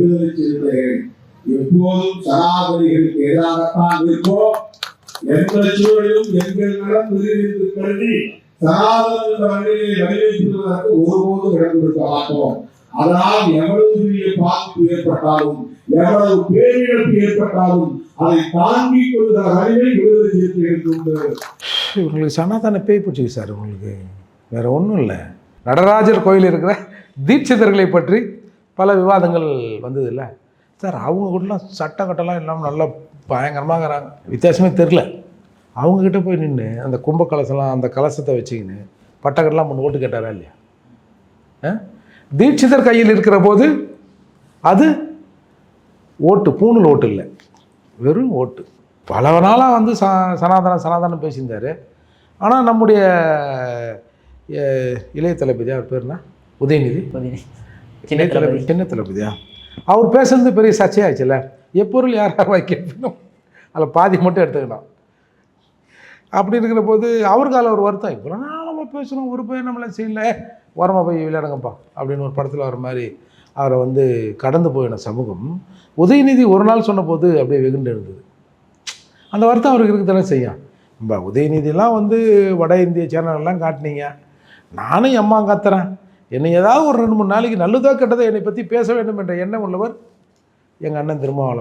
விடுதலை சிறுத்தைகள் எப்போதும் சனாதனிகளுக்கு எதிராகத்தான் இருப்போம். எந்த சூழலிலும் எங்கள் நலம் விருது கருதி சனாதன என்ற வழியை வடிவமைப்பதற்கு ஒருபோதும் இடம் கொடுக்க மாட்டோம். அதனால் எவ்வளவு பெரிய பாதிப்பு ஏற்பட்டாலும் எவ்வளவு பேரிழப்பு ஏற்பட்டாலும் அதை தாங்கிக் கொள்கிற வழியை விடுதலை சிறுத்தைகளுக்கு உண்டு. உங்களுக்கு சனாதன பேய் பிடிச்சிருக்கு சார். உங்களுக்கு வேற ஒன்றும் இல்லை. நடராஜர் கோயில் இருக்கிற தீட்சிதர்களை பற்றி பல விவாதங்கள் வந்தது இல்லை சார். அவங்க கூடலாம் சட்டம் கட்டெல்லாம் இல்லாமல் நல்லா பயங்கரமாக இருக்கிறாங்க. வித்தியாசமே தெரில. அவங்கக்கிட்ட போய் நின்று அந்த கும்ப கலசம்லாம் அந்த கலசத்தை வச்சுக்கின்னு பட்டக்கட்டெல்லாம் முன்னு ஓட்டு கேட்டாரா இல்லையா? தீட்சிதர் கையில் இருக்கிற போது அது ஓட்டு, பூணூல் ஓட்டு இல்லை, வெறும் ஓட்டு. பல நாளாக வந்து சனாதனம் பேசியிருந்தார். ஆனால் நம்முடைய இளைய தளபதியா, அவர் பேர்னா உதயநிதி, சின்ன தளபதியா, அவர் பேசுறது பெரிய சர்ச்சையாச்சுல்ல. எப்பொருள் யார் யார் கேட்கணும், அதில் பாதி மட்டும் எடுத்துக்கணும். அப்படி இருக்கிற போது அவருக்கு அதில் ஒரு வருத்தம். இவ்வளோ நாள் நம்ம பேசுகிறோம், ஒரு பேர் நம்மளை செய்யல, ஓரமாக போய் விளையாடுங்கப்பா அப்படின்னு ஒரு படத்தில் வர மாதிரி அவரை வந்து கடந்து போயின சமூகம் உதயநிதி ஒரு நாள் சொன்ன போது அப்படியே வெகுண்டு இருந்தது. அந்த வருத்தம் அவருக்கு இருக்குதானே செய்யும். உதயநிதிலாம் வந்து வட இந்திய சேனல்லாம் காட்டினீங்க, நானும் எம்மா காத்துறேன், என்னை ஏதாவது ஒரு 2-3 நாளைக்கு நல்லதோ கெட்டதோ என்னை பற்றி பேச வேண்டும் என்ற எண்ணம் உள்ளவர் எங்கள் அண்ணன் திருமாவளவன்.